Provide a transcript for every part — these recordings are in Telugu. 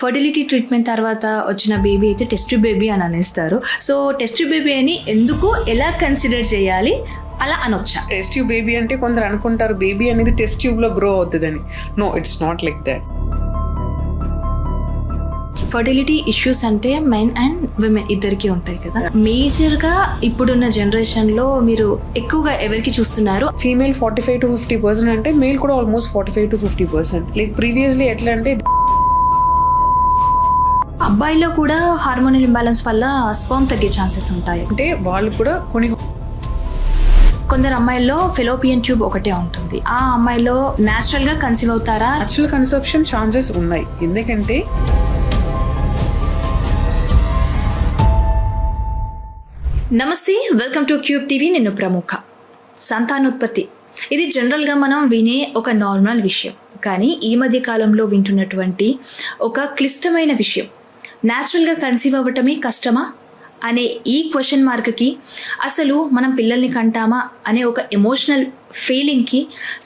ఫర్టిలిటీ ట్రీట్మెంట్ తర్వాత వచ్చిన బేబీ అయితే టెస్ట్ బేబీ అని అనేస్తారు. సో టెస్ట్ బేబీ అని ఎందుకు, ఎలా కన్సిడర్ చేయాలి, అలా అనొచ్చా? టెస్ట్ ట్యూబ్ బేబీ అంటే కొందరు అనుకుంటారు బేబీ అనేది టెస్ట్ ట్యూబ్ లో గ్రో అవుతుందని. No, it's not like that. Fertility issues అంటే మెన్ అండ్ విమెన్ ఇద్దరికి ఉంటాయి కదా. మేజర్గా ఇప్పుడున్న జనరేషన్లో మీరు ఎక్కువగా ఎవరికి చూస్తున్నారు? ఫీమేల్ 45 to 50% అంటే మేల్ కూడా ఆల్మోస్ట్ 45 to 50%. లైక్ ప్రీవియస్లీ ఎట్లా అంటే అబ్బాయిలో కూడా హార్మోనల్ ఇంబ్యాలెన్స్ వల్ల స్పర్మ్ తగ్గే ఛాన్సెస్ ఉంటాయి. అంటే వాళ్ళు కూడా కొందరు అమ్మాయిల్లో ఫెలోపియన్ ట్యూబ్ ఒకటే ఉంటుంది. ఆ అమ్మాయిలో న్యాచురల్ గా కన్సీవ్ అవుతారా? న్యాచురల్ కన్సెప్షన్ ఛాన్సెస్ ఉన్నాయి. ఎందుకంటే నమస్తే, వెల్కమ్ టు క్యూబ్ టీవీ. నేను ప్రముఖ. సంతానోత్పత్తి ఇది జనరల్గా మనం వినే ఒక నార్మల్ విషయం, కానీ ఈ మధ్య కాలంలో వింటున్నటువంటి ఒక క్లిష్టమైన విషయం. న్యాచురల్గా కన్సీవ్ అవ్వటమే కష్టమా అనే ఈ క్వశ్చన్ మార్క్కి, అసలు మనం పిల్లల్ని కంటామా అనే ఒక ఎమోషనల్ ఫీలింగ్కి,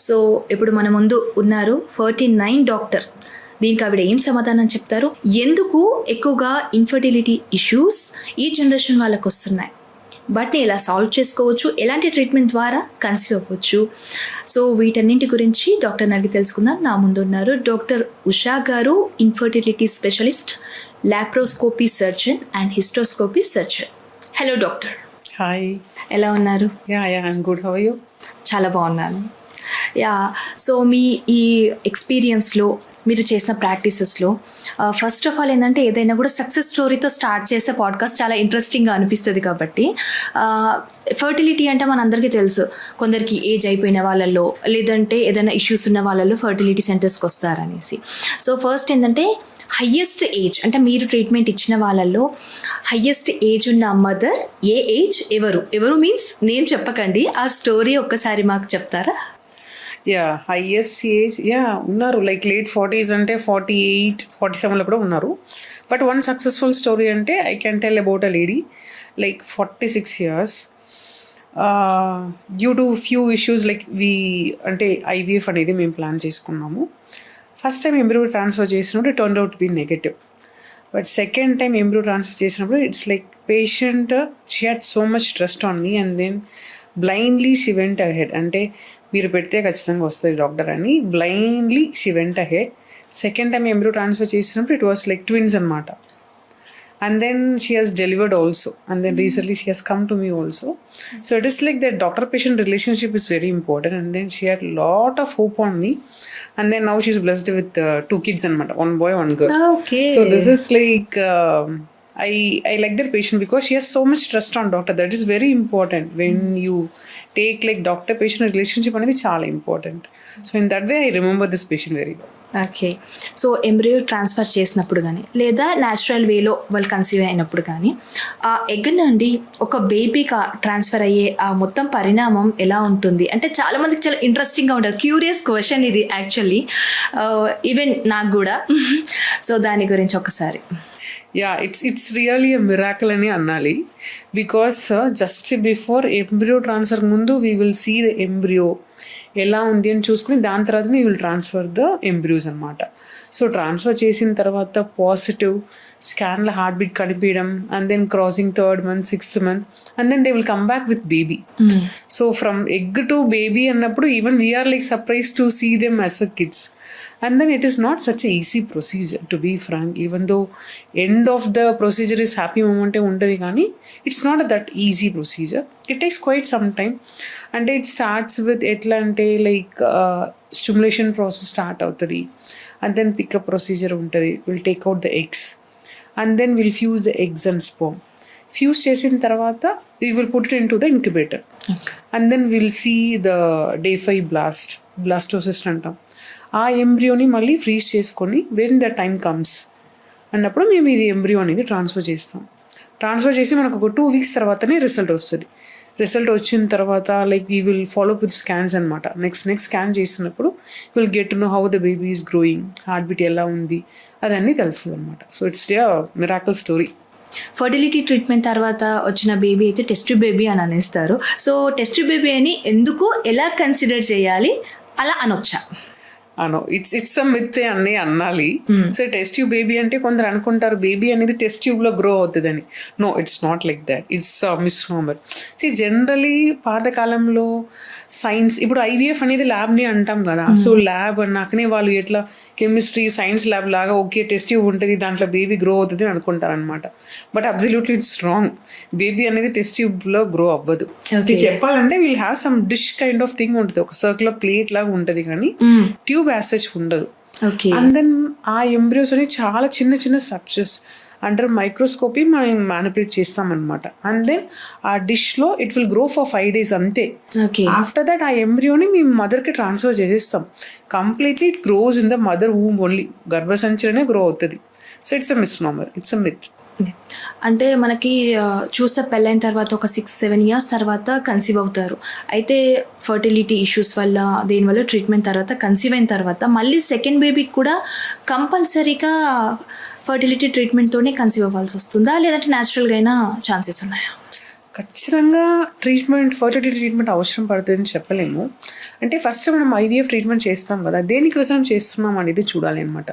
సో ఇప్పుడు మన ముందు ఉన్నారు 49 డాక్టర్. దీనికి ఆవిడ ఏం సమాధానం చెప్తారు? ఎందుకు ఎక్కువగా ఇన్ఫర్టిలిటీ ఇష్యూస్ ఈ జనరేషన్ వాళ్ళకు వస్తున్నాయి, బట్ని ఎలా సాల్వ్ చేసుకోవచ్చు, ఎలాంటి ట్రీట్మెంట్ ద్వారా కన్సీవ్ అవ్వచ్చు, సో వీటన్నింటి గురించి డాక్టర్ని అడిగి తెలుసుకుందాం. నా ముందు ఉన్నారు డాక్టర్ ఉషా గారు, infertility specialist, laparoscopy surgeon and hysteroscopy surgeon. Hello doctor. Hi, ఎలా ఉన్నారు? I'm good. How are you? చాలా బాగున్నాను. సో మీ ఈ ఎక్స్పీరియన్స్లో, మీరు చేసిన ప్రాక్టీసెస్లో ఫస్ట్ ఆఫ్ ఆల్ ఏంటంటే, ఏదైనా కూడా సక్సెస్ స్టోరీతో స్టార్ట్ చేస్తే పాడ్కాస్ట్ చాలా ఇంట్రెస్టింగ్గా అనిపిస్తుంది. కాబట్టి ఫర్టిలిటీ అంటే మనందరికీ తెలుసు, కొందరికి ఏజ్ అయిపోయిన వాళ్ళల్లో, లేదంటే ఏదైనా ఇష్యూస్ ఉన్న వాళ్ళల్లో ఫర్టిలిటీ సెంటర్స్కి వస్తారనేసి. సో ఫస్ట్ ఏంటంటే, హయ్యెస్ట్ ఏజ్ అంటే మీరు ట్రీట్మెంట్ ఇచ్చిన వాళ్ళల్లో హయ్యెస్ట్ ఏజ్ ఉన్న మదర్ ఏ ఏజ్, ఎవరు మీన్స్ నేమ్ చెప్పకండి, ఆ స్టోరీ ఒక్కసారి మాకు చెప్తారా? హైయెస్ట్ ఏజ్ ఉన్నారు. లైక్ లేట్ 40s అంటే 48, 47లో కూడా ఉన్నారు. బట్ వన్ సక్సెస్ఫుల్ స్టోరీ అంటే I can tell about a lady like 46 years due to few issues. Like అంటే IVF అనేది మేము ప్లాన్ చేసుకున్నాము. ఫస్ట్ టైం ఎంబ్రియో ట్రాన్స్ఫర్ చేసినప్పుడు turn out be negative. But second time embryo transfer చేసినప్పుడు it's like patient she had so much trust on me and then blindly she went ahead. అంటే మీరు పెడితే ఖచ్చితంగా వస్తుంది డాక్టర్ అని blindly she went ahead. Second time embryo transfer చేసినప్పుడు ఇట్ వాస్ లైక్ ట్విన్స్ అనమాట. And then she has delivered also. And then recently she has come to me also. So it is like that doctor patient relationship is very important. And then she had lot of hope on me. And then now she is blessed with 2 kids అనమాట, 1 boy 1 girl. So this is like I like that patient because she has so much trust on doctor. That is very important when you take like doctor patient relationship అనేది చాలా important. So in that way I remember this patient very well. Okay. So embryo transfer చేసినప్పుడు కానీ, లేదా న్యాచురల్ వేలో వాళ్ళు కన్సీవ్ అయినప్పుడు కానీ, ఆ ఎగ్ నుండి ఒక బేబీగా ట్రాన్స్ఫర్ అయ్యే ఆ మొత్తం పరిణామం ఎలా ఉంటుంది అంటే, చాలామందికి చాలా ఇంట్రెస్టింగ్గా ఉంటుంది. క్యూరియస్ క్వశ్చన్ ఇది యాక్చువల్లీ, ఈవెన్ నాకు కూడా. సో దాని గురించి ఒకసారి. ఇట్స్ రియల్లీ ఎ మిరాకిల్ అని అనాలి. Because just before embryo transfer ముందు we will see the embryo ఎలా ఉంది అని చూసుకుని, దాని తర్వాత we will transfer the embryos అనమాట. సో ట్రాన్స్ఫర్ చేసిన తర్వాత పాజిటివ్ స్కాన్లో హార్ట్ బీట్ కనిపించడం, and then crossing 3rd month 6th month, and then they will come back with baby. So from egg to baby అన్నప్పుడు even we are like surprise to see them as a kids. And then it is not such a easy procedure, to be frank. Even though end of the procedure is happy moment untadi gaani, it's not that easy procedure. It takes quite some time, and it starts with etla ante like stimulation process start avutadi, and then pickup procedure untadi. We'll take out the eggs, and then we'll fuse the eggs and sperm. Fuse చేసిన తర్వాత we will put it into the incubator. And then we'll see the day 5 blastocyst అంటాం. ఆ ఎంబ్రియోని మళ్ళీ ఫ్రీజ్ చేసుకొని వెన్ ద టైం కమ్స్ అన్నప్పుడు మేము ఇది ఎంబ్రియో అనేది ట్రాన్స్ఫర్ చేస్తాం. ట్రాన్స్ఫర్ చేసి మనకు ఒక 2 weeks తర్వాతనే రిజల్ట్ వస్తుంది. రిజల్ట్ వచ్చిన తర్వాత like we will follow with scans అనమాట. నెక్స్ట్ స్కాన్ చేసినప్పుడు will get to know how the baby is growing, heart beat ఎలా ఉంది, అదన్నీ తెలుస్తుంది అనమాట. So it's a miracle story. Fertility treatment తర్వాత వచ్చిన బేబీ అయితే టెస్ట్ బేబీ అని అనేస్తారు. సో టెస్ట్ బేబీ అని ఎందుకు, ఎలా కన్సిడర్ చేయాలి, అలా అనొచ్చా? అను ఇట్స్ అ మిత్ అని అనాలి. సో టెస్ట్ ట్యూబ్ బేబీ అంటే కొందరు అనుకుంటారు బేబీ అనేది టెస్ట్ ట్యూబ్ లో గ్రో అవుతుందని. No, it's not like that. It's misnomer. Generally పాతకాలంలో సైన్స్, ఇప్పుడు ఐవీఎఫ్ అనేది ల్యాబ్ ని అంటాం కదా. సో ల్యాబ్ అన్నాకనే వాళ్ళు ఎట్లా కెమిస్ట్రీ సైన్స్ ల్యాబ్ లాగా ఓకే టెస్ట్ ట్యూబ్ ఉంటుంది, దాంట్లో బేబీ గ్రో అవుతుంది అని అనుకుంటారు అనమాట. But absolutely it's wrong. Baby అనేది టెస్ట్ ట్యూబ్ లో గ్రో అవ్వదు. చెప్పాలంటే will have some dish kind of thing ఉంటుంది, ఒక సర్కులర్ ప్లేట్ లాగా ఉంటుంది, కానీ ట్యూబ్ యాజ్ సచ్ ఉండదు. అండ్ దెన్ ఆ ఎంబ్రియోస్ అని చాలా చిన్న చిన్న స్ట్రక్చర్స్ అండర్ మైక్రోస్కోపీ మనం మ్యానిపులేట్ చేస్తాం అనమాట. అండ్ దెన్ ఆ డిష్ లో it will grow for 5 days అంతే. ఆఫ్టర్ దట్ ఆ ఎంబ్రియోని మేము మదర్ కి ట్రాన్స్ఫర్ చేసేస్తాం. Completely it grows in the mother womb only. గర్భసంచిలోనే గ్రో అవుతుంది. So it's a misnomer, it's a myth. అంటే మనకి చూస్తే పెళ్ళైన తర్వాత ఒక 6-7 years తర్వాత కన్సీవ్ అవుతారు. అయితే ఫర్టిలిటీ ఇష్యూస్ వల్ల దేనివల్ల ట్రీట్మెంట్ తర్వాత కన్సీవ్ అయిన తర్వాత మళ్ళీ సెకండ్ బేబీకి కూడా కంపల్సరీగా ఫర్టిలిటీ ట్రీట్మెంట్తోనే కన్సీవ్ అవ్వాల్సి వస్తుందా, లేదంటే న్యాచురల్గా అయినా ఛాన్సెస్ ఉన్నాయా? ఖచ్చితంగా ఫర్టిలిటీ ట్రీట్మెంట్ అవసరం పడుతుందని చెప్పలేము. అంటే ఫస్ట్ మనం ఐవీఎఫ్ ట్రీట్మెంట్ చేస్తాం కదా, దేనికోసం చేస్తున్నాం అనేది చూడాలి అనమాట.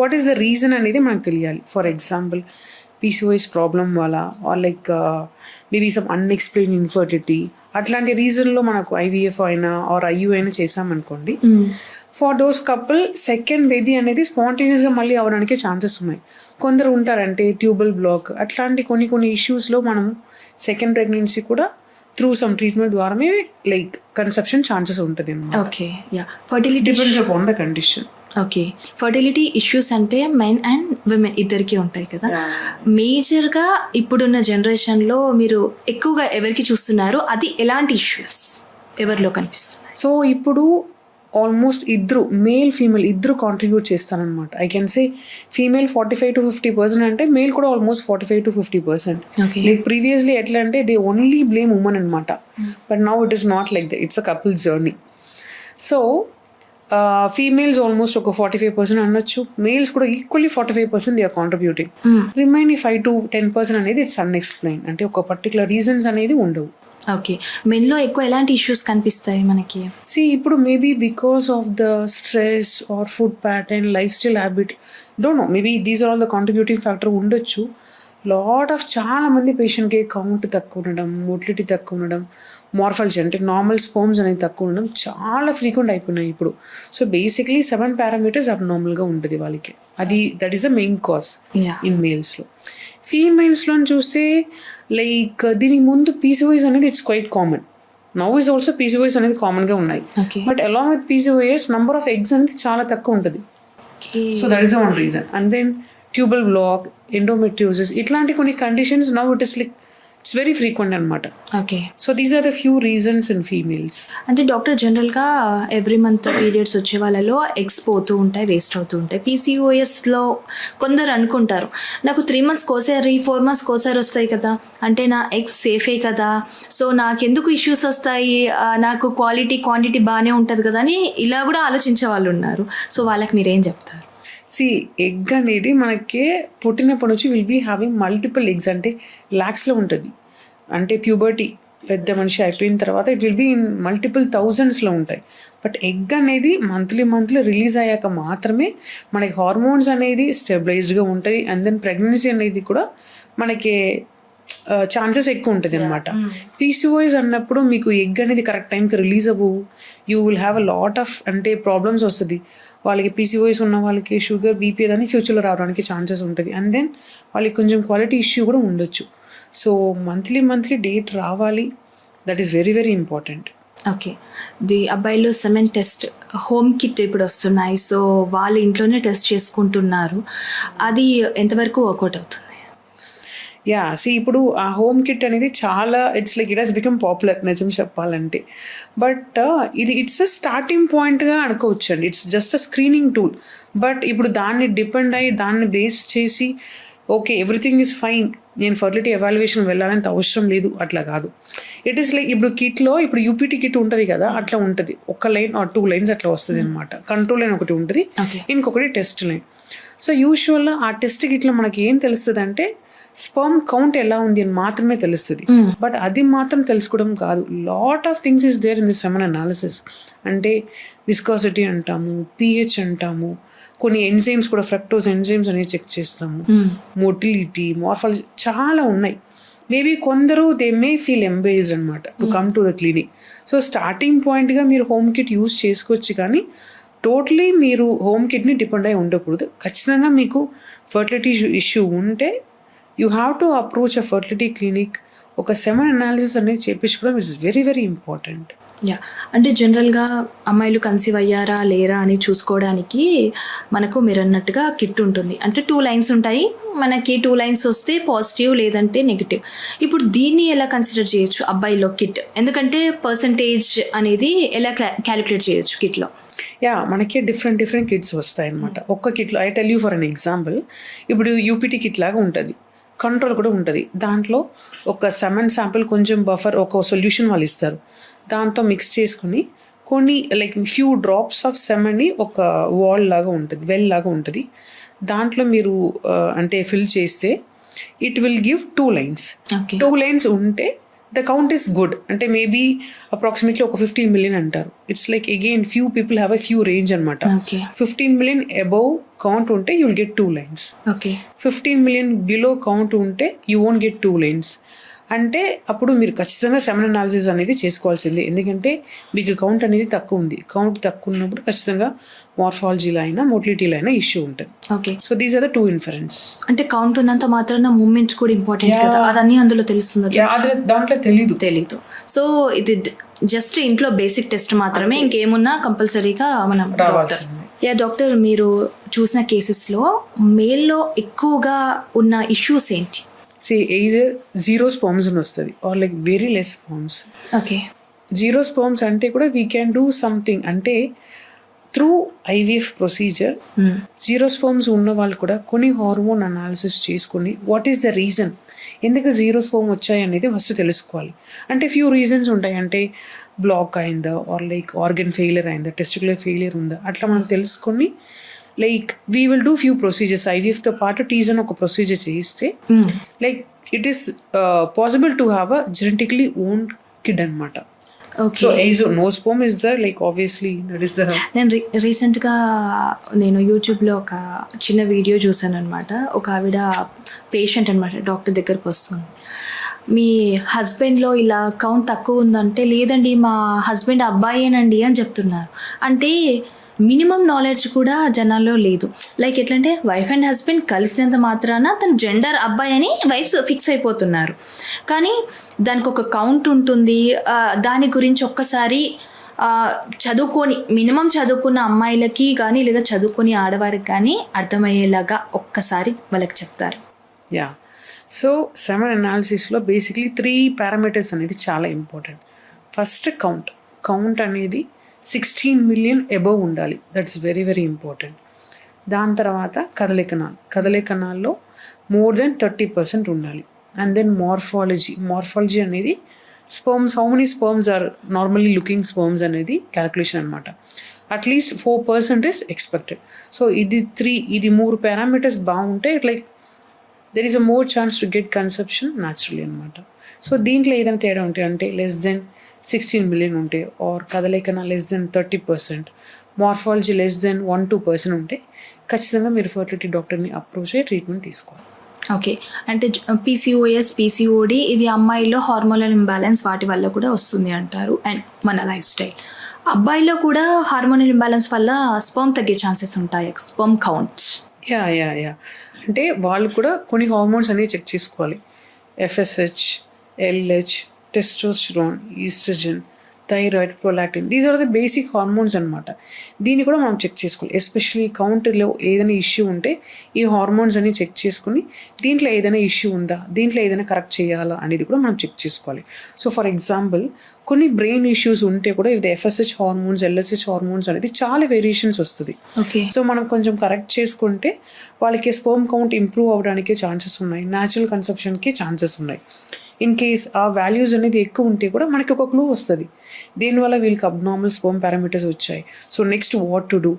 వాట్ ఈస్ ద రీజన్ అనేది మనకు తెలియాలి. ఫర్ ఎగ్జాంపుల్ PCOS ప్రాబ్లం వల్ల, or like maybe some unexplained infertility, అట్లాంటి రీజన్లో మనకు ఐవీఎఫ్ అయినా ఆర్ ఐయూ అయినా చేసామనుకోండి, for those couple second baby అనేది స్పాంటేనియస్గా మళ్ళీ అవ్వడానికి ఛాన్సెస్ ఉన్నాయి. కొందరు ఉంటారంటే ట్యూబల్ బ్లాక్, అట్లాంటి కొన్ని ఇష్యూస్లో మనం సెకండ్ ప్రెగ్నెన్సీ కూడా త్రూ సమ్ ట్రీట్మెంట్ ద్వారానే లైక్ కన్సెప్షన్ ఛాన్సెస్ ఉంటుంది అన్నమాట. Okay, yeah. Fertility depends upon the condition. Okay, fertility issues అంటే మెన్ అండ్ విమెన్ ఇద్దరికి ఉంటాయి కదా. మేజర్గా ఇప్పుడున్న జనరేషన్లో మీరు ఎక్కువగా ఎవరికి చూస్తున్నారు, అది ఎలాంటి ఇష్యూస్ ఎవరిలో కనిపిస్తున్నాయి? సో ఇప్పుడు ఆల్మోస్ట్ ఇద్దరు, మేల్ ఫీమేల్ ఇద్దరు కాంట్రిబ్యూట్ చేస్తారనమాట. ఐ కెన్ సే ఫీమేల్ 45-50% అంటే మేల్ కూడా ఆల్మోస్ట్ 45-50%. లైక్ ప్రీవియస్లీ ఎట్లా అంటే దే ఓన్లీ బ్లేమ్ ఉమెన్ అనమాట. But now it is not like that, it's a couple journey. So females almost ఒక 45% అనొచ్చు, మేల్స్ కూడా equally 45% they are contributing. Remaining 5-10% అనేది ఇట్స్ అన్ఎక్స్ప్లెయిన్, అంటే ఒక పర్టికులర్ రీజన్స్ అనేది ఉండవు. ఓకే, మెన్లో ఎక్కువ ఎలాంటి ఇష్యూస్ కనిపిస్తాయి మనకి? ఇప్పుడు maybe because of the stress or food pattern, lifestyle habit, don't know, maybe these are all the contributing factor ఉండొచ్చు. చాలా మంది పేషెంట్కి కౌంట్ తక్కువ ఉండడం, మోటిలిటీ తక్కువ ఉండడం, మార్ఫాలజీ అంటే నార్మల్ స్పోమ్స్ అనేది తక్కువ ఉండడం చాలా ఫ్రీక్వెంట్ అయిపోయినాయి ఇప్పుడు. సో బేసిక్లీ 7 parameters అబ్నార్మల్గా ఉంటుంది వాళ్ళకి. That is the main cause in మేల్స్లో. ఫీమేల్స్లో చూస్తే లైక్ దీనికి ముందు PCOS అనేది it's quite common. Now is also PCOS అనేది కామన్గా ఉన్నాయి. But along with PCOS number of eggs అనేది చాలా తక్కువ ఉంటుంది. So that is the one reason. And then tubal block, endometriosis, ఇట్లాంటి కొన్ని conditions now it is like it's very frequent అనమాట. Okay, so these are the few reasons in females. అంటే డాక్టర్ జనరల్గా ఎవ్రీ మంత్ పీరియడ్స్ వచ్చే వాళ్ళలో ఎగ్స్ పోతూ ఉంటాయి, వేస్ట్ అవుతూ ఉంటాయి. PCOSలో కొందరు అనుకుంటారు నాకు 3 months కోసారి 4 months కోసారి వస్తాయి కదా, అంటే నా ఎగ్స్ సేఫే కదా, సో నాకెందుకు ఇష్యూస్ వస్తాయి, నాకు క్వాంటిటీ బాగానే ఉంటుంది కదా అని ఇలా కూడా ఆలోచించే వాళ్ళు ఉన్నారు. సో వాళ్ళకి మీరేం చెప్తారు? ఎగ్ అనేది మనకి పుట్టినప్పటి నుంచి will be having multiple eggs, అంటే ల్యాక్స్లో ఉంటుంది. అంటే ప్యూబర్టీ పెద్ద మనిషి అయిపోయిన తర్వాత it will be in multiple థౌజండ్స్లో ఉంటాయి. బట్ ఎగ్ అనేది మంత్లీ రిలీజ్ అయ్యాక మాత్రమే మనకి హార్మోన్స్ అనేది స్టెబిలైజ్డ్గా ఉంటుంది. అండ్ దెన్ ప్రెగ్నెన్సీ అనేది కూడా మనకి ఛాన్సెస్ ఎక్కువ ఉంటుంది అనమాట. PCOS అన్నప్పుడు మీకు ఎగ్ అనేది కరెక్ట్ టైంకి రిలీజ్ అవ్వవు. You will have a lot of అంటే ప్రాబ్లమ్స్ వస్తుంది వాళ్ళకి. PCOS ఉన్న వాళ్ళకి షుగర్, BP అని ఫ్యూచర్లో రావడానికి ఛాన్సెస్ ఉంటుంది. అండ్ దెన్ వాళ్ళకి కొంచెం క్వాలిటీ ఇష్యూ కూడా ఉండొచ్చు. సో మంత్లీ డేట్ రావాలి, that is very very important. Okay, అబ్బాయిలు సెమెన్ టెస్ట్ హోమ్ కిట్ ఇప్పుడు వస్తున్నాయి, సో వాళ్ళు ఇంట్లోనే టెస్ట్ చేసుకుంటున్నారు. అది ఎంతవరకు వర్కౌట్ అవుతుంది? ఇప్పుడు ఆ హోమ్ కిట్ అనేది చాలా it's like it has become popular నిజం చెప్పాలంటే. బట్ ఇట్స్ అ స్టార్టింగ్ పాయింట్గా అనుకోవచ్చు అండి. It's just a screening tool. But ఇప్పుడు దాన్ని డిపెండ్ అయ్యి దాన్ని బేస్ చేసి ఓకే ఎవ్రీథింగ్ ఈజ్ ఫైన్, నేను ఫర్టిలిటీ ఎవాల్యుయేషన్ వెళ్ళాలంత అవసరం లేదు, అట్లా కాదు. ఇట్ ఈస్ లైక్ ఇప్పుడు కిట్లో ఇప్పుడు UPT కిట్ ఉంటుంది కదా, అట్లా ఉంటుంది. 1 లైన్ ఆర్ 2 lines అట్లా వస్తుంది అనమాట. కంట్రోల్ లైన్ ఒకటి ఉంటుంది, ఇంకొకటి టెస్ట్ లైన్. సో యూజువల్గా ఆ టెస్ట్ కిట్లో మనకి ఏం తెలుస్తుంది అంటే స్పర్మ్ కౌంట్ ఎలా ఉంది అని మాత్రమే తెలుస్తుంది. బట్ అది మాత్రం తెలుసుకోవడం కాదు, lot of things is there in the semen analysis. అంటే విస్కాసిటీ అంటాము, pH అంటాము, కొన్ని ఎంజైమ్స్ కూడా, ఫ్రక్టోజ్ ఎంజైమ్స్ అనేది చెక్ చేస్తాము, మోటిలిటీ, మార్ఫాలజీ, చాలా ఉన్నాయి. మేబీ కొందరు దే మే ఫీల్ ఎంబేజ్డ్ అనమాట to come to the clinic. So starting పాయింట్గా మీరు హోమ్ కిట్ యూస్ చేసుకోవచ్చు, కానీ టోటలీ మీరు హోమ్ కిట్ని డిపెండ్ అయి ఉండకూడదు. ఖచ్చితంగా మీకు ఫర్టిలిటీ ఇష్యూ ఉంటే you have to approach a fertility clinic. ఒక సెమెన్ అనాలిసిస్ అనేది చేయించుకోవడం it's very very important. Yeah, అంటే జనరల్గా అమ్మాయిలు కన్సీవ్ అయ్యారా లేరా అని చూసుకోవడానికి మనకు మీరు అన్నట్టుగా కిట్ ఉంటుంది. అంటే 2 లైన్స్ ఉంటాయి, మనకి 2 లైన్స్ వస్తే పాజిటివ్ లేదంటే నెగిటివ్. ఇప్పుడు దీన్ని ఎలా కన్సిడర్ చేయొచ్చు అబ్బాయిలో కిట్? ఎందుకంటే పర్సంటేజ్ అనేది ఎలా క్యాలిక్యులేట్ చేయొచ్చు కిట్లో? యా, మనకి డిఫరెంట్ కిట్స్ వస్తాయి అనమాట. ఒక్క కిట్లో I tell you for an example, ఇప్పుడు యూపీటీ కిట్ లాగా ఉంటుంది, కంట్రోల్ కూడా ఉంటుంది. దాంట్లో ఒక సెమెన్ శాంపిల్, కొంచెం బఫర్, ఒక సొల్యూషన్ వాళ్ళు ఇస్తారు, దాంతో మిక్స్ చేసుకుని కొన్ని లైక్ ఫ్యూ డ్రాప్స్ ఆఫ్ సెమెన్ని ఒక వాల్ లాగా ఉంటుంది, వెల్ లాగా ఉంటుంది, దాంట్లో మీరు అంటే ఫిల్ చేస్తే it will give 2 lines. 2 lines ఉంటే ద కౌంట్ ఈస్ గుడ్. అంటే మేబీ అప్రాక్సిమేట్లీ ఒక 15 million అంటారు. It's like again few people have a few range అనమాట. 15 million అబౌవ్ కౌంట్ ఉంటే you will get 2 lines. 15 million below count ఉంటే యూ వోంట్ గెట్ 2 లైన్స్. అంటే అప్పుడు మీరు ఖచ్చితంగా సెమెన్ అనాలిసిస్ అనేది చేసుకోవాల్సిందే, ఎందుకంటే మీకు కౌంట్ అనేది తక్కువ ఉంది. కౌంట్ తక్కువ ఉన్నప్పుడు ఖచ్చితంగా మార్ఫాలజీలో అయినా మోటిలిటీలో అయినా ఇష్యూ ఉంటుంది. Okay, so these are the 2 inference. అంటే కౌంట్ ఉన్నంత మాత్రాన మూమెంట్స్ కూడా ఇంపార్టెంట్ కదా, అదన్నీ అందులో తెలుస్తుంది? దాంట్లో తెలీదు. సో ఇది జస్ట్ ఇంట్లో బేసిక్ టెస్ట్ మాత్రమే, ఇంకేమున్నా కంపల్సరీగా మనం డాక్టర్ మీరు చూసిన కేసెస్లో మేల్లో ఎక్కువగా ఉన్న ఇష్యూస్ ఏంటి? either zero sperms అని వస్తుంది or like very less sperms. Okay, zero sperms అంటే కూడా వీ క్యాన్ డూ సంథింగ్, అంటే through IVF procedure. Zero sperms ఉన్న వాళ్ళు కూడా కొన్ని హార్మోన్ అనాలిసిస్ చేసుకుని వాట్ ఈస్ ద రీజన్, ఎందుకు జీరో స్పర్మ్ వచ్చాయి అనేది ఫస్ట్ తెలుసుకోవాలి. అంటే ఫ్యూ రీజన్స్ ఉంటాయి, అంటే బ్లాక్ అయిందా ఆర్ లైక్ ఆర్గన్ ఫెయిలియర్ అయిందా, టెస్టిక్యులర్ ఫెయిలియర్ ఉందా, అట్లా మనం తెలుసుకొని like we will do few procedures. IVFతో పాటు టీజన్ ఒక ప్రొసీజర్ చేయిస్తే like it is possible to have a genetically own kid అనమాట. So no sperm is the like obviously that is the. నేను రీసెంట్గా నేను యూట్యూబ్లో ఒక చిన్న వీడియో చూసాను అనమాట. ఒక ఆవిడ పేషెంట్ అనమాట డాక్టర్ దగ్గరకు వస్తుంది, మీ హస్బెండ్లో ఇలా కౌంట్ తక్కువ ఉందంటే, లేదండి మా హస్బెండ్ అబ్బాయేనండి అని చెప్తున్నారు. అంటే మినిమం నాలెడ్జ్ కూడా జనాల్లో లేదు. లైక్ ఎట్లంటే వైఫ్ అండ్ హస్బెండ్ కలిసినంత మాత్రాన తన జెండర్ అబ్బాయి అని వైఫ్ ఫిక్స్ అయిపోతున్నారు. కానీ దానికి ఒక కౌంట్ ఉంటుంది. దాని గురించి ఒక్కసారి చదువుకొని మినిమం చదువుకున్న అమ్మాయిలకి కానీ లేదా చదువుకుని ఆడవారికి కానీ అర్థమయ్యేలాగా ఒక్కసారి వాళ్ళకి చెప్తారు. యా, సో సెమెన్ అనాలిసిస్లో బేసిక్లీ 3 పారామీటర్స్ అనేది చాలా ఇంపార్టెంట్. ఫస్ట్ కౌంట్ అనేది 16 million అబవ్ ఉండాలి, దట్స్ వెరీ వెరీ ఇంపార్టెంట్. దాని తర్వాత కదలికనాల్లో మోర్ దెన్ 30% ఉండాలి. అండ్ దెన్ మార్ఫాలజీ అనేది sperms, how many sperms are normally looking sperms అనేది క్యాలిక్యులేషన్ అనమాట. At least 4% is expected. సో ఇది 3 పారామీటర్స్ బాగుంటే like there is a more chance to get conception naturally అనమాట. సో దీంట్లో ఏదైనా తేడా ఉంటే, అంటే లెస్ దెన్ 16 million ఉంటే, ఆర్ కదలికన less than 30%, morphology less than 1-2% ఉంటే ఖచ్చితంగా మీరు ఫర్టిలిటీ డాక్టర్ని అప్రోచ్ అయ్యి ట్రీట్మెంట్ తీసుకోవాలి. ఓకే, అంటే PCOS, PCOD ఇది అమ్మాయిలో హార్మోనల్ ఇంబ్యాలెన్స్ వాటి వల్ల కూడా వస్తుంది అంటారు, అండ్ మన లైఫ్ స్టైల్. అబ్బాయిలో కూడా హార్మోనల్ ఇంబ్యాలెన్స్ వల్ల స్పర్మ్ తగ్గే ఛాన్సెస్ ఉంటాయి, స్పర్మ్ కౌంట్. యా, అంటే వాళ్ళు కూడా కొన్ని హార్మోన్స్ అనేది చెక్ చేసుకోవాలి. FSH, LH, testosterone, oestrogen, thyroid, prolactin, these are the basic hormones అనమాట. దీన్ని కూడా మనం చెక్ చేసుకోవాలి. ఎస్పెషల్లీ కౌంట్లో ఏదైనా ఇష్యూ ఉంటే ఈ హార్మోన్స్ అని చెక్ చేసుకుని దీంట్లో ఏదైనా ఇష్యూ ఉందా, దీంట్లో ఏదైనా కరెక్ట్ చేయాలా అనేది కూడా మనం చెక్ చేసుకోవాలి. సో ఫర్ ఎగ్జాంపుల్ కొన్ని బ్రెయిన్ ఇష్యూస్ ఉంటే కూడా ఇది FSH హార్మోన్స్, LSH హార్మోన్స్ అనేది చాలా వేరియేషన్స్ వస్తుంది. సో మనం కొంచెం కరెక్ట్ చేసుకుంటే వాళ్ళకి స్పర్మ్ కౌంట్ ఇంప్రూవ్ అవ్వడానికి ఛాన్సెస్ ఉన్నాయి, న్యాచురల్ కన్సెప్షన్కి ఛాన్సెస్ ఉన్నాయి. ఇన్ కేస్ ఆ వాల్యూస్ అనేది ఎక్కువ ఉంటే కూడా మనకి ఒక క్లూ వస్తుంది, దీనివల్ల వీళ్ళకి అబ్నార్మల్ స్పర్మ్ పారామీటర్స్ వచ్చాయి, so next what to do.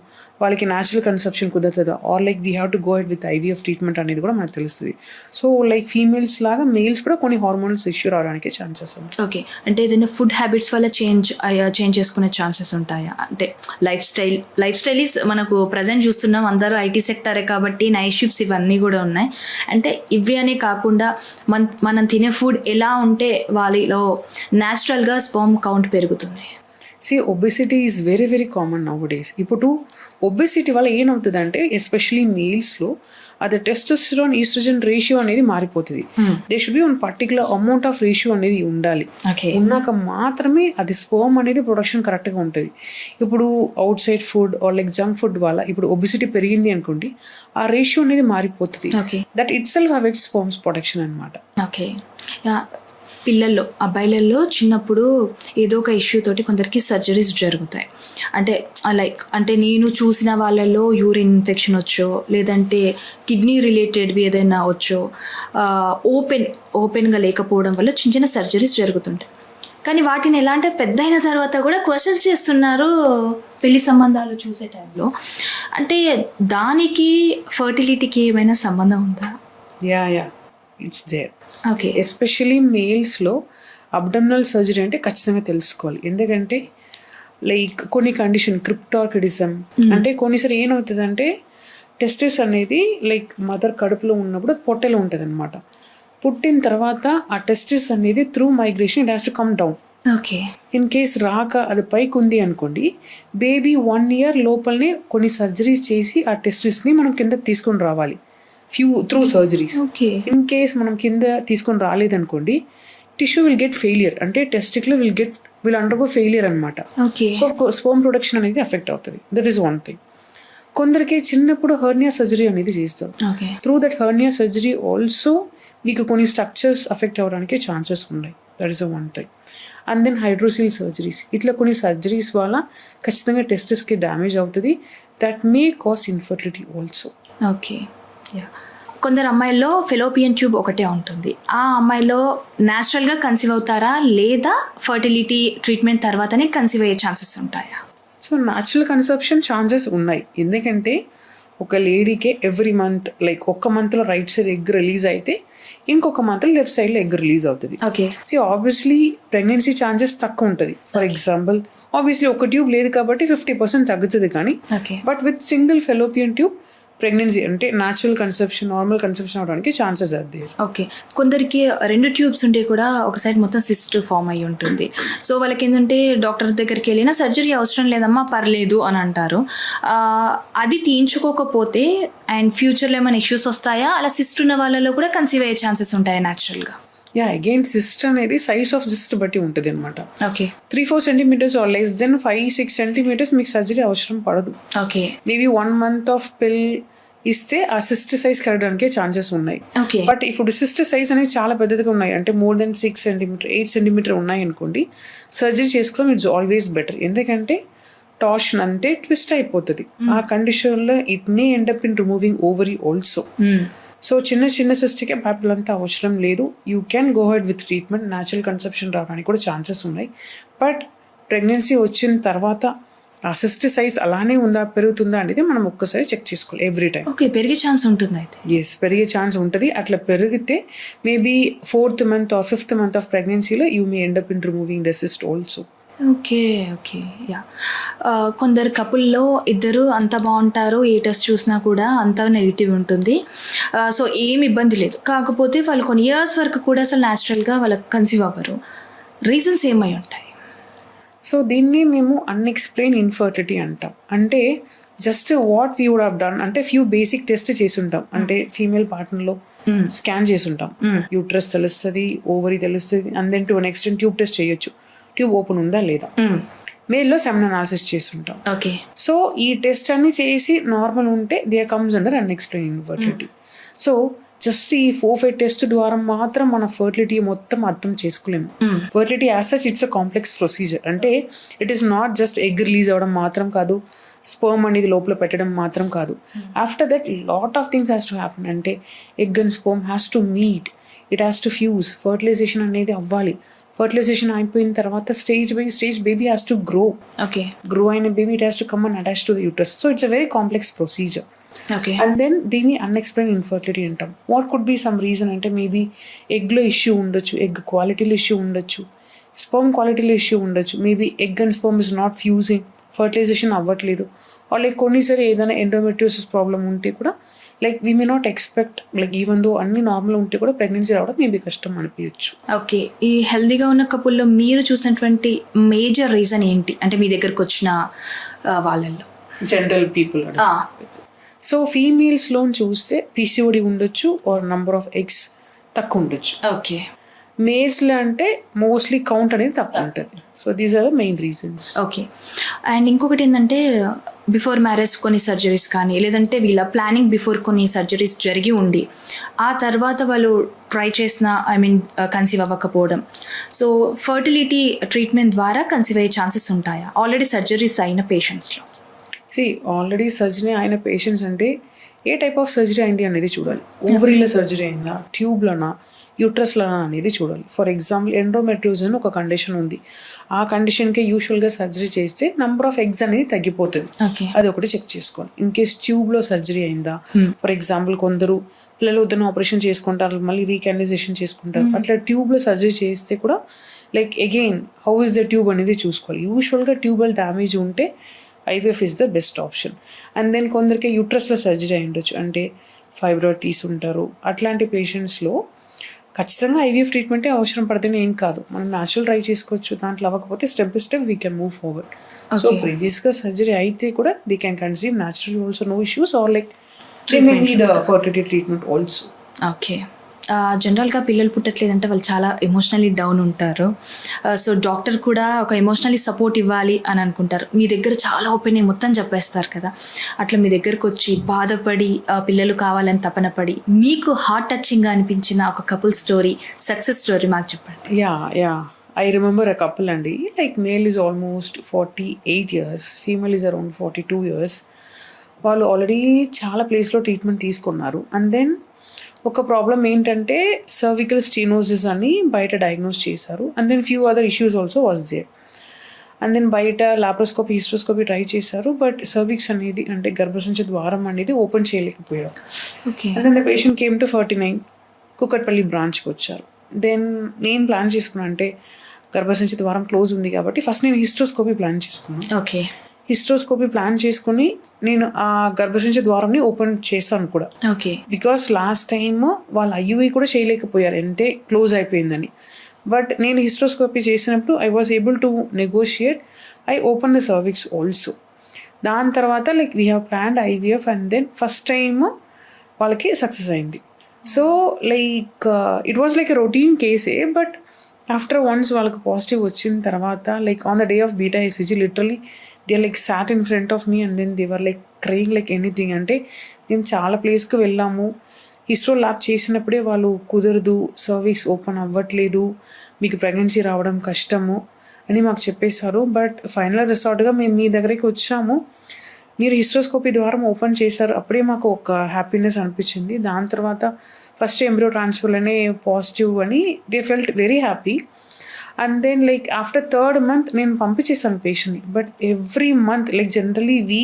వాళ్ళకి న్యాచురల్ కన్సెప్షన్ కుదురుతుందా, or like we have to go head with IVF treatment అనేది కూడా మనకు తెలుస్తుంది. సో లైక్ ఫీమేల్స్ లాగా మేల్స్ కూడా కొన్ని హార్మోనల్స్ ఇష్యూ రావడానికి ఛాన్సెస్ ఉంది. ఓకే, అంటే ఏదైనా ఫుడ్ హ్యాబిట్స్ వల్ల చేంజ్ చేసుకునే ఛాన్సెస్ ఉంటాయా? అంటే లైఫ్ స్టైల్ ఈజ్ మనకు ప్రజెంట్ చూస్తున్నాం, అందరూ ఐటీ సెక్టరే కాబట్టి నైట్ షిఫ్ట్స్ ఇవన్నీ కూడా ఉన్నాయి. అంటే ఇవి అనే కాకుండా మనం తినే ఫుడ్ ఎలా ఉంటే వాళ్ళలో న్యాచురల్గా స్పర్మ్ కౌంట్ పెరుగుతుంది? Obesity is very very common now days. ఇప్పుడు ఒబెసిటీ వల్ల ఏమవుతుందంటే ఎస్పెషలీ మేల్స్లో అది టెస్టోస్టెరాన్ ఈస్ట్రోజన్ రేషియో అనేది మారిపోతుంది. They should be one particular amount of ratio అనేది ఉండాలి. ఉన్నాక మాత్రమే అది స్పర్మ్ అనేది ప్రొడక్షన్ కరెక్ట్గా ఉంటుంది. ఇప్పుడు outside food or like junk food వల్ల ఇప్పుడు ఒబెసిటీ పెరిగింది అనుకోండి, ఆ రేషియో అనేది మారిపోతుంది. That itself affects sperms production అనమాట. ఓకే, పిల్లల్లో అబ్బాయిలలో చిన్నప్పుడు ఏదో ఒక ఇష్యూ తోటి కొందరికి సర్జరీస్ జరుగుతాయి. అంటే నేను చూసిన వాళ్ళల్లో యూరిన్ ఇన్ఫెక్షన్ వచ్చో, లేదంటే కిడ్నీ రిలేటెడ్వి ఏదైనా వచ్చో, ఓపెన్గా లేకపోవడం వల్ల చిన్న చిన్న సర్జరీస్ జరుగుతుంటాయి. కానీ వాటిని ఎలా అంటే పెద్ద అయిన తర్వాత కూడా క్వశ్చన్ చేస్తున్నారు పెళ్లి సంబంధాలు చూసే టైంలో. అంటే దానికి ఫర్టిలిటీకి ఏమైనా సంబంధం ఉందా? Yeah it's there. Okay, especially మేల్స్లో అబ్డమినల్ సర్జరీ అంటే ఖచ్చితంగా తెలుసుకోవాలి. ఎందుకంటే లైక్ కొన్ని కండిషన్ క్రిప్టార్కిడిజం అంటే కొన్నిసారి ఏమవుతుందంటే టెస్టిస్ అనేది లైక్ మదర్ కడుపులో ఉన్నప్పుడు పొట్టెలో ఉంటుంది అనమాట. పుట్టిన తర్వాత ఆ టెస్టిస్ అనేది through migration it has to come down. Okay, in case రాక అది పైకి ఉంది అనుకోండి, బేబీ 1 year లోపలనే కొన్ని సర్జరీస్ చేసి ఆ టెస్టిస్ని మనం కింద తీసుకొని రావాలి త్రూ సర్జరీస్. ఇన్ కేస్ మనం కింద తీసుకొని రాలేదనుకోండి, టిష్యూ విల్ గెట్ ఫెయిలియర్, అంటే టెస్టిక్యులర్ విల్ అండర్గో ఫెయిలియర్ అనమాట. సో స్పర్మ్ ప్రొడక్షన్ అనేది ఎఫెక్ట్ అవుతుంది. That is one thing. కొందరికి చిన్నప్పుడు హెర్నియా సర్జరీ అనేది చేస్తారు. Through that hernia surgery also మీకు కొన్ని స్ట్రక్చర్స్ ఎఫెక్ట్ అవ్వడానికి ఛాన్సెస్ ఉన్నాయి. That is one thing. And then hydrocele surgeries, ఇట్లా కొన్ని సర్జరీస్ వల్ల ఖచ్చితంగా టెస్టిస్కి డ్యామేజ్ అవుతుంది. That may cause infertility also. Okay, కొందరు అమ్మాయిల్లో ఫెలోపియన్ ట్యూబ్ ఒకటే ఉంటుంది. ఆ అమ్మాయిలో న్యాచురల్గా కన్సీవ్ అవుతారా, లేదా ఫర్టిలిటీ ట్రీట్మెంట్ తర్వాతనే కన్సీవ్ అయ్యే ఛాన్సెస్ ఉంటాయా? సో న్యాచురల్ కన్సెప్షన్ ఛాన్సెస్ ఉన్నాయి. ఎందుకంటే ఒక లేడీకే ఎవ్రీ మంత్ లైక్ ఒక్క మంత్లో రైట్ సైడ్ ఎగ్ రిలీజ్ అయితే ఇంకొక మంత్లో లెఫ్ట్ సైడ్లో ఎగ్ రిలీజ్ అవుతుంది. Okay, so obviously pregnancy chances తక్కువ ఉంటుంది. ఫర్ ఎగ్జాంపుల్ ఆబ్వియస్లీ ఒక ట్యూబ్ లేదు కాబట్టి 50% తగ్గుతుంది. కానీ but with single fallopian tube pregnancy అంటే న్యాచురల్ కన్సెప్షన్, నార్మల్ కన్సెప్షన్ అవడానికి ఛాన్సెస్ అది. ఓకే, కొందరికి 2 ట్యూబ్స్ ఉంటే కూడా ఒక సైడ్ మొత్తం సిస్ట్ ఫామ్ అయ్యి ఉంటుంది. సో వాళ్ళకి ఏంటంటే డాక్టర్ దగ్గరికి వెళ్ళినా సర్జరీ అవసరం లేదమ్మా పర్లేదు అని అంటారు. అది తీయించుకోకపోతే అండ్ ఫ్యూచర్లో ఏమైనా ఇష్యూస్ వస్తాయా? అలా సిస్ట్ ఉన్న వాళ్ళలో కూడా కన్సీవ్ అయ్యే ఛాన్సెస్ ఉంటాయా న్యాచురల్గా? అగైన్ సిస్ట్ అనేది సైజ్ ఆఫ్ సిస్ట్ బట్టి ఉంటుంది అనమాట. Okay, 3-4 centimeters or less than 5-6 centimeters మీకు సర్జరీ అవసరం పడదు. ఓకే, మేబీ 1 month ఆఫ్ పిల్ ఇస్తే ఆ సిస్ట్ సైజ్ కరగడానికి ఛాన్సెస్ ఉన్నాయి. బట్ ఇప్పుడు సిస్ట్ సైజ్ అనేది చాలా పెద్దదిగా ఉన్నాయి, అంటే more than 6 centimeter 8 centimeter ఉన్నాయి అనుకోండి, సర్జరీ చేసుకోవడం ఇట్స్ ఆల్వేస్ బెటర్. ఎందుకంటే టార్షన్ అంటే ట్విస్ట్ అయిపోతుంది. ఆ కండిషన్లో it may end up in removing ovary also. So చిన్న సిస్ట్కే బ్యాపిల్ అవసరం లేదు. You can go head with treatment. Natural conception రావడానికి కూడా ఛాన్సెస్ ఉన్నాయి. బట్ ప్రెగ్నెన్సీ వచ్చిన తర్వాత ఆ సిస్ట్ సైజ్ అలానే ఉందా, పెరుగుతుందా అనేది మనం ఒక్కసారి చెక్ చేసుకోవాలి ఎవ్రీ టైం. ఓకే, పెరిగే ఛాన్స్ ఉంటుంది అయితే? ఎస్, పెరిగే ఛాన్స్ ఉంటుంది. అట్లా పెరిగితే maybe 4th month or 5th month of ప్రెగ్నెన్సీలో you may end up in removing the cyst also. Okay, కొందరు కపుల్లో ఇద్దరు అంత బాగుంటారు, ఏ టెస్ట్ చూసినా కూడా అంత నెగిటివ్ ఉంటుంది. సో ఏమి ఇబ్బంది లేదు, కాకపోతే వాళ్ళు కొన్ని ఇయర్స్ వరకు కూడా అసలు న్యాచురల్గా వాళ్ళకి కన్సీవ్ అవ్వరు. రీజన్స్ ఏమై ఉంటాయి? సో దీన్ని మేము అన్ఎక్స్ప్లెయిన్ ఇన్ఫర్టిలిటీ అంటాం. అంటే just what we would have done అంటే ఫ్యూ బేసిక్ టెస్ట్ చేసి ఉంటాం. అంటే ఫీమేల్ పార్ట్నర్లో స్కాన్ చేసి ఉంటాం, యూట్రస్ తెలుస్తుంది, ఓవరీ తెలుస్తుంది, and then to an extent tube test చేయొచ్చు, ట్యూబ్ ఓపెన్ ఉందా లేదా. మేల్లో సెమెన్ అనాలిసిస్ చేస్తుంటాం. ఓకే, సో ఈ టెస్ట్ అన్ని చేసి నార్మల్ ఉంటే they comes under unexplained infertility. So just ఈ 4-5 టెస్ట్ ద్వారా మాత్రం మన ఫర్టిలిటీ మొత్తం అర్థం చేసుకోలేము. Fertility as such it's a complex procedure. అంటే it is not just egg release అవ్వడం మాత్రం కాదు, స్పర్మ్ అనేది లోపల పెట్టడం మాత్రం కాదు. After that lot of things has to happen. అంటే egg and sperm has to meet, it has to fuse, fertilization అనేది అవ్వాలి. ఫర్టిలైజేషన్ అయిపోయిన తర్వాత stage by stage baby has to okay grow అయిన baby it has to come and attach to the uterus. So it's a very complex procedure. Okay and then దీన్ని అన్ఎక్స్ప్లెయిన్ ఇన్ఫర్టిలిటీ అంటాం. What could be some reason అంటే మేబీ ఎగ్లో ఇష్యూ ఉండొచ్చు, ఎగ్ క్వాలిటీలో ఇష్యూ ఉండొచ్చు, స్పర్మ్ క్వాలిటీలో ఇష్యూ ఉండొచ్చు, maybe egg and sperm is not fusing, fertilization అవ్వట్లేదు, లైక్ కొన్నిసారి ఏదైనా ఎండోమెట్రియోసిస్ ప్రాబ్లమ్ ఉంటే కూడా like we may not expect like even though అన్ని నార్మల్ ఉంటే కూడా ప్రెగ్నెన్సీ రావడం మేబీ కష్టం అనిపించచ్చు. ఓకే, ఈ హెల్దీగా ఉన్న కపుల్లో మీరు చూసినటువంటి మేజర్ రీజన్ ఏంటి అంటే మీ దగ్గరకు వచ్చిన వాళ్ళల్లో? జనరల్ పీపుల్ సో ఫీమేల్స్లో చూస్తే పీసీఓడి ఉండొచ్చు ఆర్ నంబర్ ఆఫ్ ఎగ్స్ తక్కువ ఉండొచ్చు. ఓకే, మేల్స్లో అంటే మోస్ట్లీ కౌంట్ అనేది తక్కువ ఉంటుంది. So these are the main reasons. Okay, and ఇంకొకటి ఏంటంటే బిఫోర్ మ్యారేజ్ కొన్ని సర్జరీస్ కానీ లేదంటే వీళ్ళ ప్లానింగ్ బిఫోర్ కొన్ని సర్జరీస్ జరిగి ఉండి ఆ తర్వాత వాళ్ళు ట్రై చేసిన కన్సీవ్ అవ్వకపోవడం, సో ఫర్టిలిటీ ట్రీట్మెంట్ ద్వారా కన్సీవ్ అయ్యే ఛాన్సెస్ ఉంటాయా ఆల్రెడీ సర్జరీస్ అయిన పేషెంట్స్లో? ఆల్రెడీ సర్జరీ అయిన పేషెంట్స్ అంటే ఏ టైప్ ఆఫ్ సర్జరీ అయింది అనేది చూడాలి. ఓవరీలో సర్జరీ అయిందా, ట్యూబ్లోనా, యూట్రస్లోనా అనేది చూడాలి. ఫర్ ఎగ్జాంపుల్ ఎండోమెట్రియోసిస్ అని ఒక కండిషన్ ఉంది. ఆ కండిషన్కి యూజువల్గా సర్జరీ చేస్తే నంబర్ ఆఫ్ ఎగ్స్ అనేది తగ్గిపోతుంది. అది ఒకటి చెక్ చేసుకోవాలి. ఇన్ కేస్ ట్యూబ్లో సర్జరీ అయిందా, ఫర్ ఎగ్జాంపుల్ కొందరు పిల్లలు వద్దన ఆపరేషన్ చేసుకుంటారు, మళ్ళీ రీకానలైజేషన్ చేసుకుంటారు, అట్లా ట్యూబ్లో సర్జరీ చేస్తే కూడా like again how is the tube అనేది చూసుకోవాలి. యూజువల్గా ట్యూబల్ డ్యామేజ్ ఉంటే IVF is the best option. And then కొందరికి యూట్రస్లో సర్జరీ అయి ఉండొచ్చు, అంటే ఫైబ్రాయిడ్ తీసుంటారు. అట్లాంటి పేషెంట్స్లో ఖచ్చితంగా ఐవీఎఫ్ ట్రీట్మెంటే అవసరం పడితేనే ఏం కాదు, మనం న్యాచురల్ ట్రై చేసుకోవచ్చు. దాంట్లో అవ్వకపోతే step by step we can move forward. So ప్రీవియస్గా సర్జరీ అయితే కూడా they can conceive natural also, no issues, or like they may need fertility treatment also. Okay, జనరల్గా పిల్లలు పుట్టట్లేదంటే వాళ్ళు చాలా ఎమోషనల్లీ డౌన్ ఉంటారు. సో డాక్టర్ కూడా ఒక ఎమోషనల్లీ సపోర్ట్ ఇవ్వాలి అని అనుకుంటారు. మీ దగ్గర చాలా ఒపీనియన్ మొత్తం చెప్పేస్తారు కదా, అట్లా మీ దగ్గరకు వచ్చి బాధపడి పిల్లలు కావాలని తపన పడి మీకు హార్ట్ టచింగ్గా అనిపించిన ఒక కపుల్ స్టోరీ, సక్సెస్ స్టోరీ మాకు చెప్పండి. Yeah I remember a couple అండి. Like male is almost 48 years, female is around 42 years. వాళ్ళు ఆల్రెడీ చాలా ప్లేస్లో ట్రీట్మెంట్ తీసుకున్నారు. అండ్ దెన్ ఒక ప్రాబ్లం ఏంటంటే సర్వికల్ స్టీనోసిస్ అని బయట డయాగ్నోస్ చేశారు. And then few other issues also was there. And then బయట లాప్రోస్కోపీ, హిస్ట్రోస్కోపీ ట్రై చేశారు, బట్ సర్విక్స్ అనేది అంటే గర్భసంచి ద్వారం అనేది ఓపెన్ చేయలేకపోయారు. And then the patient came to 49 Kukatpally బ్రాంచ్కి వచ్చారు. దెన్ నేను ప్లాన్ చేసుకున్నాను, అంటే గర్భసంచి ద్వారం క్లోజ్ ఉంది కాబట్టి ఫస్ట్ నేను హిస్ట్రోస్కోపీ ప్లాన్ చేసుకున్నాను. ఓకే, హిస్ట్రోస్కోపీ ప్లాన్ చేసుకుని నేను ఆ గర్భసంచి ద్వారంని ఓపెన్ చేశాను కూడా. ఓకే, బికాస్ లాస్ట్ టైమ్ వాళ్ళు ఐయుఐ కూడా చేయలేకపోయారు, అంటే క్లోజ్ అయిపోయిందని. బట్ నేను హిస్ట్రోస్కోపీ చేసినప్పుడు I was able to negotiate, I open the cervix also. దాని తర్వాత like we have planned IVF and then first time వాళ్ళకి సక్సెస్ అయింది. So like it was like a routine కేసే, బట్ ఆఫ్టర్ వన్స్ వాళ్ళకి పాజిటివ్ వచ్చిన తర్వాత like on the day of beta hCG literally they like sat in front of me and then they were like crying like anything. అంటే మేము చాలా ప్లేస్కి వెళ్ళాము, హిస్ట్రో ల్యాబ్ చేసినప్పుడే వాళ్ళు కుదరదు, సర్వీక్స్ ఓపెన్ అవ్వట్లేదు, మీకు ప్రెగ్నెన్సీ రావడం కష్టము అని మాకు చెప్పేశారు. బట్ ఫైనల్ రిసార్ట్గా మేము మీ దగ్గరికి వచ్చాము, మీరు హిస్ట్రోస్కోపీ ద్వారా ఓపెన్ చేశారు, అప్పుడే మాకు ఒక హ్యాపీనెస్ అనిపించింది. దాని తర్వాత ఫస్ట్ ఎంబ్రియో ట్రాన్స్ఫర్లోనే పాజిటివ్ అని they felt very happy. And then like after 3rd month నేను పంపించేసాను పేషెంట్ని. But every month like generally we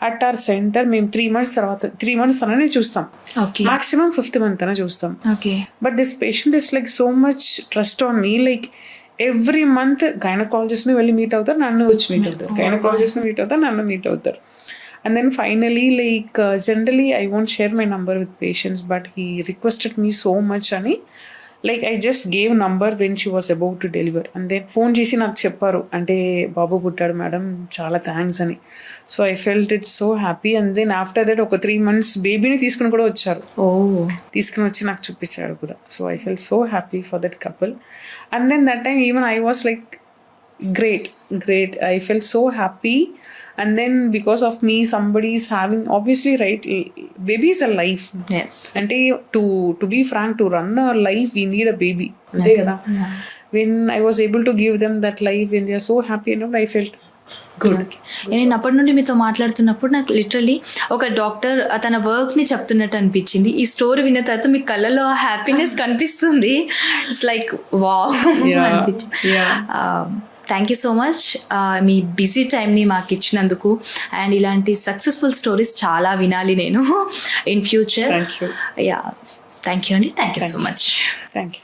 at our centre మేము 3 months తర్వాత 3 months తననే చూస్తాం, మాక్సిమం 5th month తన చూస్తాం. But this patient is like so much trust on me, like every month గైనకాలజిస్ట్ని వెళ్ళి మీట్ అవుతారు, నన్ను వచ్చి మీట్ అవుతారు, గైనకాలజిస్ట్ని మీట్ అవుతారు, నన్ను మీట్ అవుతారు. And then finally, like generally I won't share my number with patients, but he requested me so much ani, like I just gave number when she was about to deliver. And then phone chesi నాకు చెప్పారు, అంటే బాబు పుట్టాడు మేడం, చాలా థ్యాంక్స్ అని. So I felt it so happy. And then after that ఒక 3 months బేబీని తీసుకుని కూడా వచ్చారు, తీసుకుని వచ్చి నాకు చూపించారు కూడా. So I felt so happy for that couple. And then that time even I was like great, I felt so happy. And then because of me somebody is having, obviously right, baby is a life. Yes, and to be frank, to run a life we need a baby. Okay. When I was able to give them that life, when they are so happy, and I felt good. నేను అప్పటి నుండి మీతో మాట్లాడుతున్నప్పుడు నాకు లిటరలీ ఒక డాక్టర్ తన వర్క్ని చెప్తున్నట్టు అనిపించింది. ఈ స్టోరీ విన్న తర్వాత మీ కళ్ళలో హ్యాపీనెస్ కనిపిస్తుంది. ఇట్స్ లైక్ వావ్ అనిపించింది. Thank you so much me busy టైంని మాకు ఇచ్చినందుకు. అండ్ ఇలాంటి సక్సెస్ఫుల్ స్టోరీస్ చాలా వినాలి నేను in future. Yeah thank you అండి. Thank you so much. Thank you.